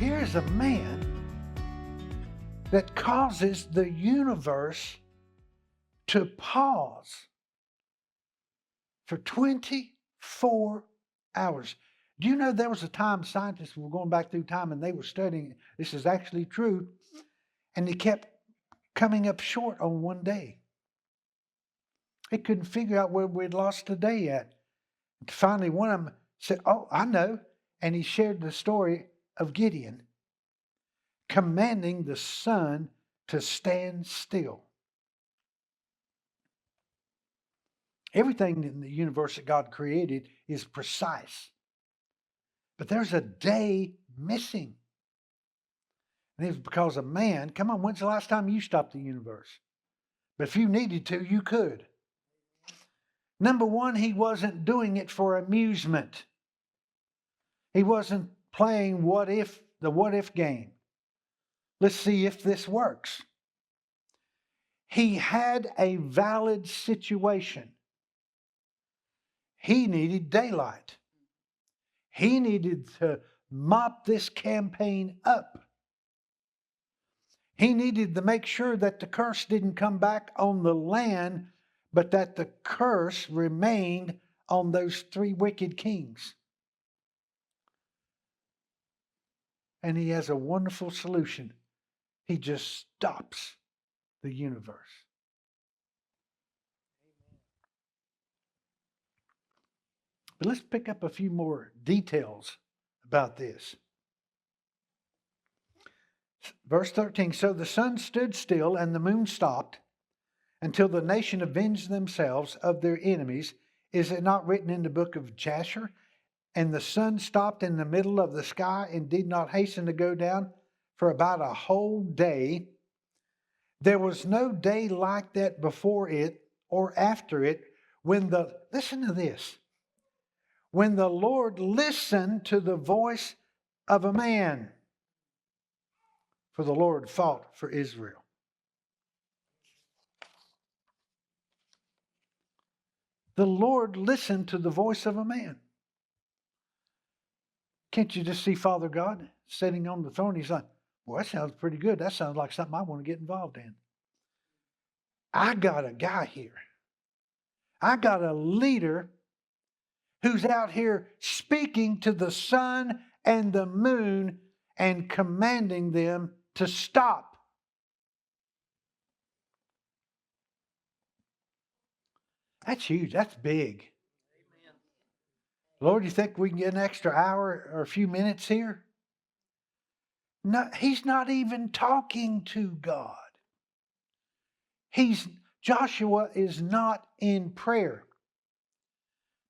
here's a man that causes the universe to pause for 24 hours. Do you know there was a time scientists were going back through time and they were studying, this is actually true, and they kept coming up short on one day. They couldn't figure out where we'd lost a day at. Finally, one of them said, "Oh, I know." And he shared the story of Gideon commanding the sun to stand still. Everything in the universe that God created is precise. But there's a day missing. And it was because of man. Come on, when's the last time you stopped the universe? But if you needed to, you could. Number one, he wasn't doing it for amusement. He wasn't playing the what if game. Let's see if this works. He had a valid situation. He needed daylight. He needed to mop this campaign up. He needed to make sure that the curse didn't come back on the land, but that the curse remained on those three wicked kings. And he has a wonderful solution. He just stops the universe. But let's pick up a few more details about this. Verse 13, so the sun stood still and the moon stopped until the nation avenged themselves of their enemies. Is it not written in the book of Jasher? And the sun stopped in the middle of the sky and did not hasten to go down for about a whole day. There was no day like that before it or after it listen to this, when the Lord listened to the voice of a man. For the Lord fought for Israel. The Lord listened to the voice of a man. Can't you just see Father God sitting on the throne? He's like, well, that sounds pretty good. That sounds like something I want to get involved in. I got a guy here. I got a leader who's out here speaking to the sun and the moon and commanding them to stop. That's huge. That's big. Amen. Lord, you think we can get an extra hour or a few minutes here? No, he's not even talking to God. Joshua is not in prayer.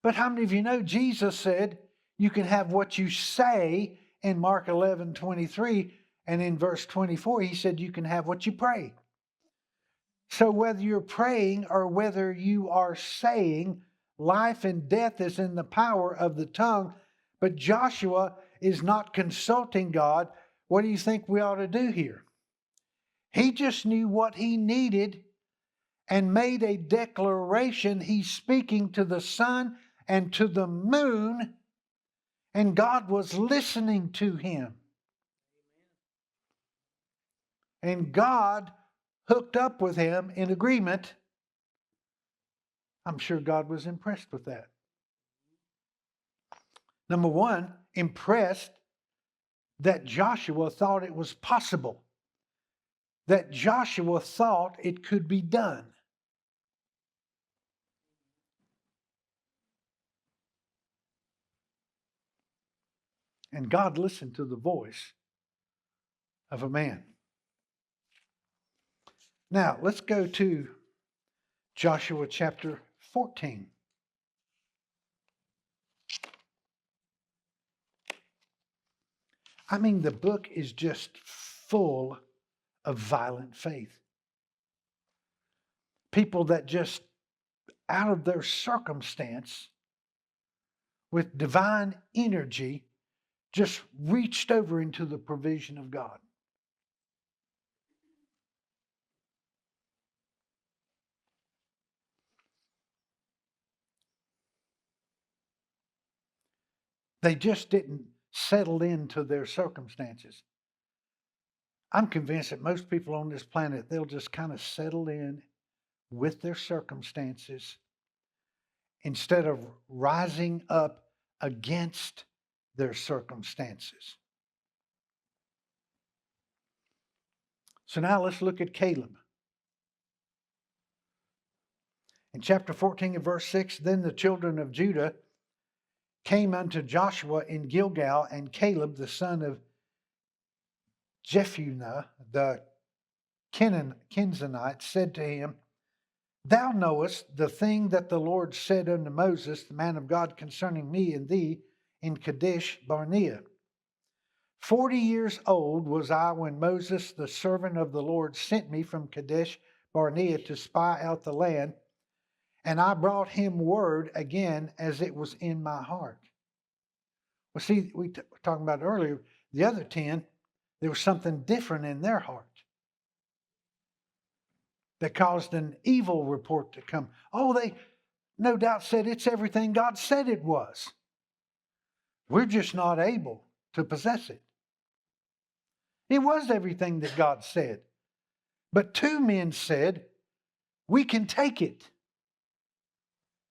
But how many of you know Jesus said you can have what you say in Mark 11:23, and in verse 24 he said you can have what you pray. So whether you're praying or whether you are saying, life and death is in the power of the tongue, but Joshua is not consulting God. What do you think we ought to do here? He just knew what he needed and made a declaration. He's speaking to the sun and to the moon, and God was listening to him. And God hooked up with him in agreement. I'm sure God was impressed with that. Number one, impressed that Joshua thought it was possible, that Joshua thought it could be done. And God listened to the voice of a man. Now, let's go to Joshua chapter 14. I mean, the book is just full of violent faith. People that just, out of their circumstance, with divine energy, just reached over into the provision of God. They just didn't settled into their circumstances. I'm convinced that most people on this planet, they'll just kind of settle in with their circumstances instead of rising up against their circumstances. So now let's look at Caleb. In chapter 14 and verse 6, then the children of Judah came unto Joshua in Gilgal, and Caleb, the son of Jephunneh, the Kenizzite, said to him, Thou knowest the thing that the Lord said unto Moses, the man of God, concerning me and thee in Kadesh Barnea. 40 years old was I when Moses, the servant of the Lord, sent me from Kadesh Barnea to spy out the land, and I brought him word again as it was in my heart. Well, see, we were talking about earlier, the other 10, there was something different in their heart that caused an evil report to come. Oh, they no doubt said it's everything God said it was. We're just not able to possess it. It was everything that God said. But 2 men said, we can take it.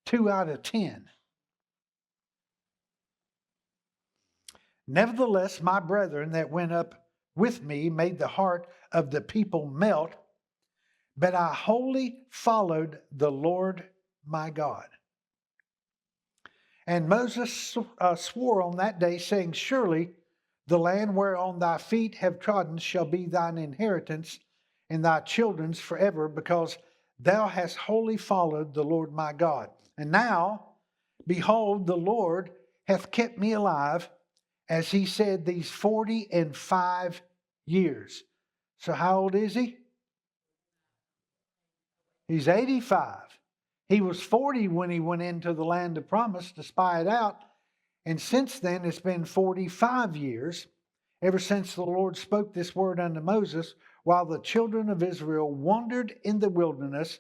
2 out of 10. Nevertheless, my brethren that went up with me made the heart of the people melt, but I wholly followed the Lord my God. And Moses swore on that day, saying, Surely the land whereon thy feet have trodden shall be thine inheritance and thy children's forever, because thou hast wholly followed the Lord my God. And now, behold, the Lord hath kept me alive, as he said, these 45 years. So how old is he? He's 85. He was 40 when he went into the land of promise to spy it out. And since then, it's been 45 years, ever since the Lord spoke this word unto Moses, while the children of Israel wandered in the wilderness.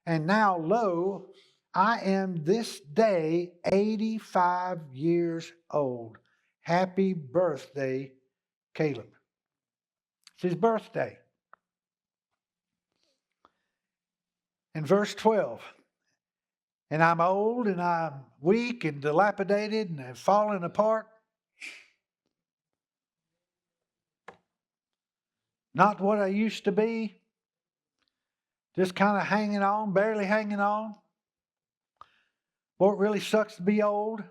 And now, lo, I am this day 85 years old. Happy birthday, Caleb. It's his birthday. In verse 12, and I'm old and I'm weak and dilapidated and have fallen apart. Not what I used to be. Just kind of hanging on, barely hanging on. Boy, it really sucks to be old.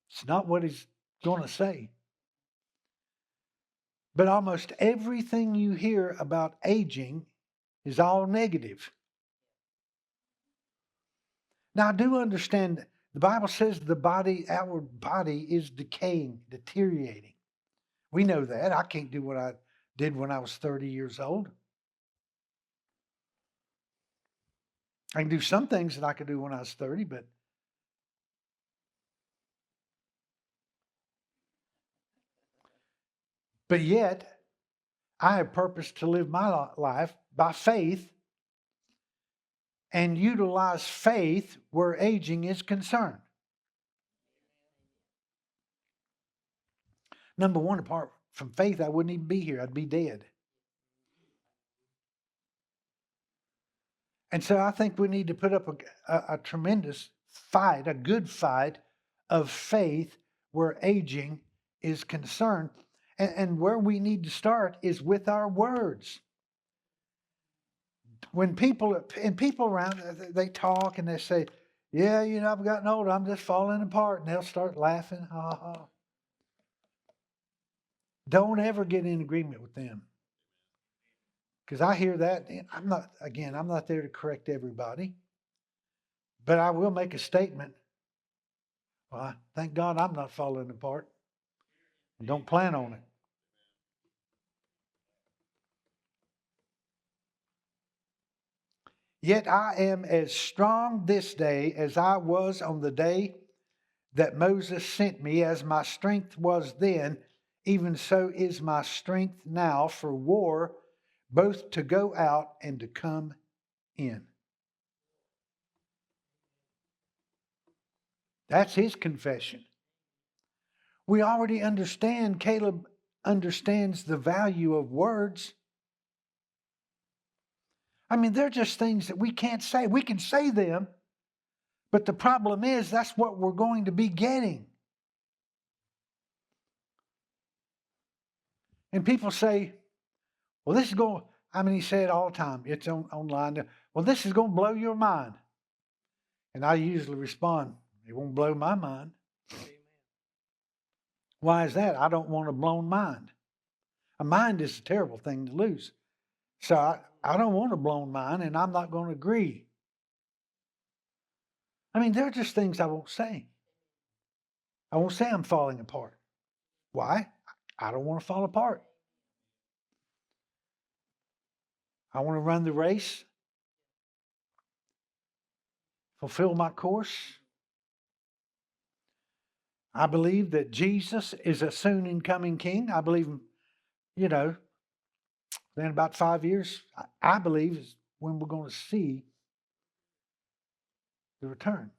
It's not what he's going to say. But almost everything you hear about aging is all negative. Now, I do understand the Bible says the body, our body is decaying, deteriorating. We know that. I can't do what I did when I was 30 years old. I can do some things that I could do when I was 30, but yet I have purpose to live my life by faith and utilize faith where aging is concerned. Number one, apart from faith, I wouldn't even be here. I'd be dead. And so I think we need to put up a tremendous fight, a good fight of faith where aging is concerned. And where we need to start is with our words. When people around, they talk and they say, yeah, I've gotten older, I'm just falling apart. And they'll start laughing, ha ha. Don't ever get in agreement with them. Because I hear that, and I'm not there to correct everybody. But I will make a statement. Well, thank God I'm not falling apart. And don't plan on it. Yet I am as strong this day as I was on the day that Moses sent me, as my strength was then, even so is my strength now for war, both to go out and to come in. That's his confession. We already understand, Caleb understands the value of words. I mean, they're just things that we can't say. We can say them, but the problem is that's what we're going to be getting. And people say, well, this is going, I mean, he said all the time, it's online. Well, this is going to blow your mind. And I usually respond, it won't blow my mind. Why is that? I don't want a blown mind. A mind is a terrible thing to lose. So I don't want a blown mind, and I'm not going to agree. I mean, there are just things I won't say. I won't say I'm falling apart. Why? I don't want to fall apart. I want to run the race, fulfill my course. I believe that Jesus is a soon incoming king. I believe, in about 5 years, I believe is when we're going to see the return.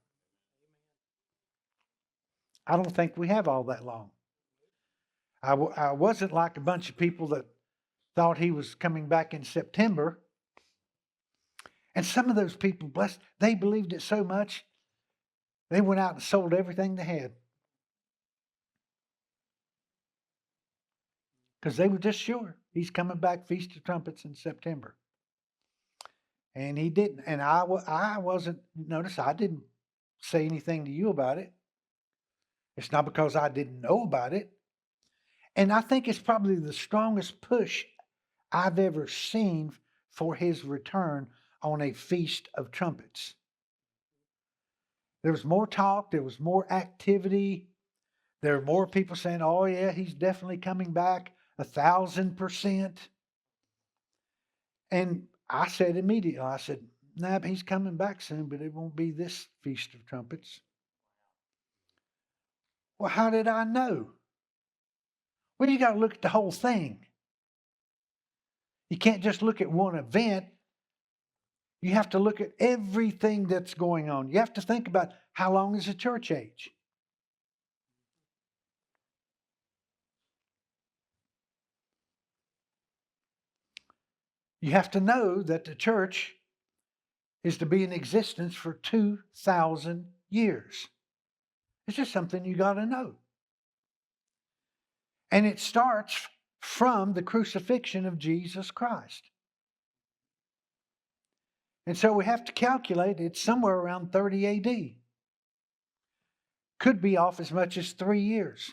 I don't think we have all that long. I wasn't like a bunch of people that thought he was coming back in September. And some of those people, blessed, they believed it so much, they went out and sold everything they had. Because they were just sure he's coming back, Feast of Trumpets in September. And he didn't. And I wasn't, notice I didn't say anything to you about it. It's not because I didn't know about it. And I think it's probably the strongest push I've ever seen for his return on a Feast of Trumpets. There was more talk. There was more activity. There were more people saying, oh yeah, he's definitely coming back 1,000%. And I said immediately, I said, nah, he's coming back soon, but it won't be this Feast of Trumpets. Well, how did I know? Well, you got to look at the whole thing. You can't just look at one event. You have to look at everything that's going on. You have to think about how long is the church age? You have to know that the church is to be in existence for 2,000 years. It's just something you got to know. And it starts from the crucifixion of Jesus Christ. And so we have to calculate it's somewhere around 30 AD. Could be off as much as 3 years.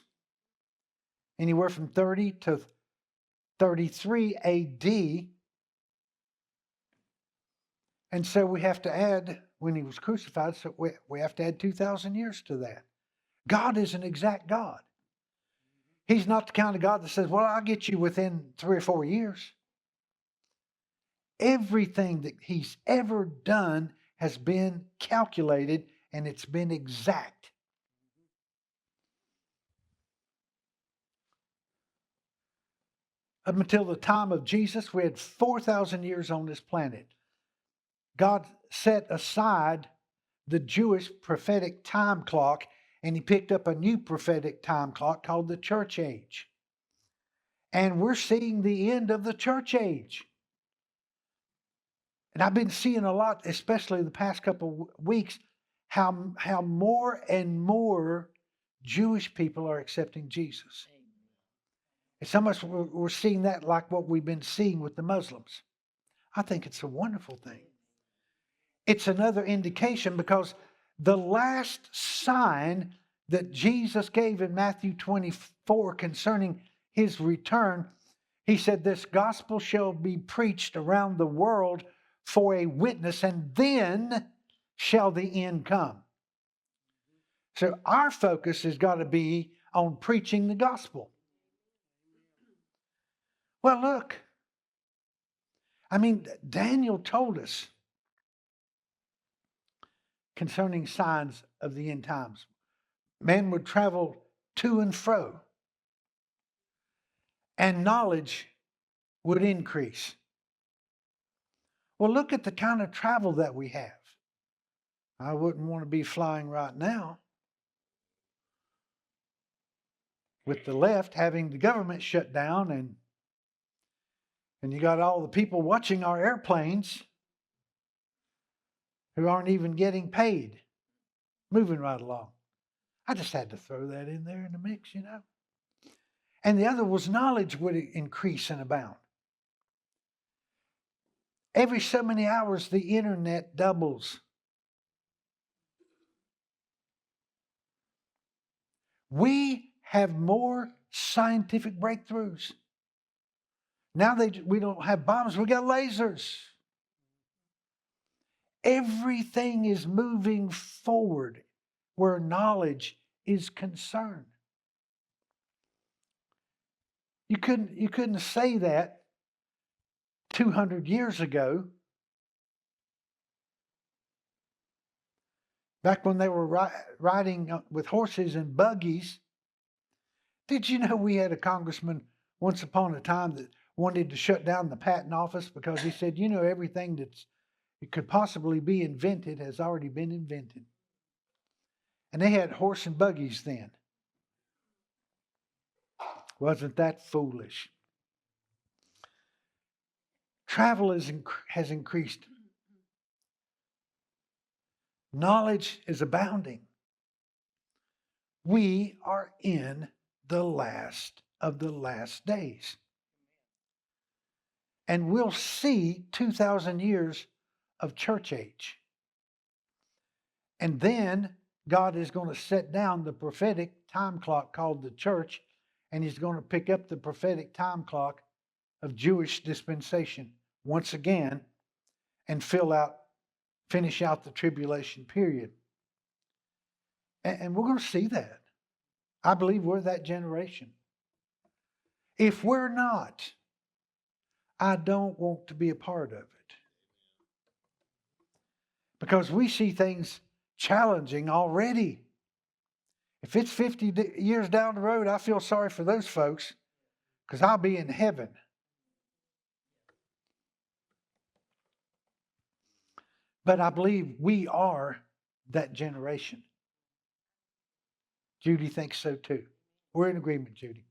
Anywhere from 30 to 33 AD. And so we have to add, when he was crucified, so we have to add 2,000 years to that. God is an exact God. He's not the kind of God that says, well, I'll get you within 3 or 4 years. Everything that he's ever done has been calculated and it's been exact. Up until the time of Jesus, we had 4,000 years on this planet. God set aside the Jewish prophetic time clock and he picked up a new prophetic time clock called the church age. And we're seeing the end of the church age. And I've been seeing a lot, especially the past couple of weeks, how more and more Jewish people are accepting Jesus. It's almost we're seeing that like what we've been seeing with the Muslims. I think it's a wonderful thing. It's another indication because the last sign that Jesus gave in Matthew 24 concerning his return, he said, this gospel shall be preached around the world for a witness, and then shall the end come. So our focus has got to be on preaching the gospel. Well, look, I mean, Daniel told us concerning signs of the end times. Men would travel to and fro, and knowledge would increase. Well, look at the kind of travel that we have. I wouldn't want to be flying right now. with the left having the government shut down, and you got all the people watching our airplanes who aren't even getting paid, moving right along. I just had to throw that in there in the mix, you know. And the other was knowledge would increase and abound. Every so many hours, the internet doubles. We have more scientific breakthroughs. Now we don't have bombs, we got lasers. Everything is moving forward where knowledge is concerned. You couldn't say that 200 years ago, back when they were riding with horses and buggies. Did you know we had a congressman once upon a time that wanted to shut down the patent office because he said, you know, everything that could possibly be invented has already been invented. And they had horse and buggies then. Wasn't that foolish? Travel has increased. Knowledge is abounding. We are in the last of the last days. And we'll see 2,000 years of church age. And then God is going to set down the prophetic time clock called the church, and He's going to pick up the prophetic time clock of Jewish dispensation once again and finish out the tribulation period. And we're going to see that. I believe we're that generation. If we're not, I don't want to be a part of it. Because we see things challenging already. If it's 50 years down the road, I feel sorry for those folks because I'll be in heaven. But I believe we are that generation. Judy thinks so too. We're in agreement, Judy.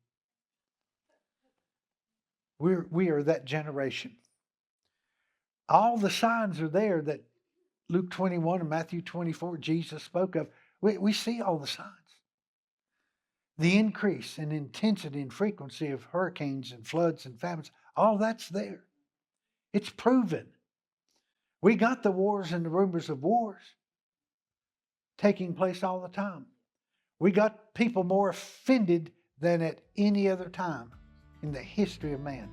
We are that generation. All the signs are there that Luke 21 and Matthew 24 Jesus spoke of. We see all the signs. The increase in intensity and frequency of hurricanes and floods and famines, all that's there. It's proven. We got the wars and the rumors of wars taking place all the time. We got people more offended than at any other time in the history of man.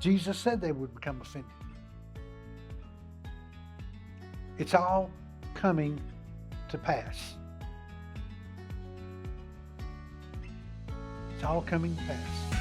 Jesus said they would become offended. It's all coming to pass. It's all coming to pass.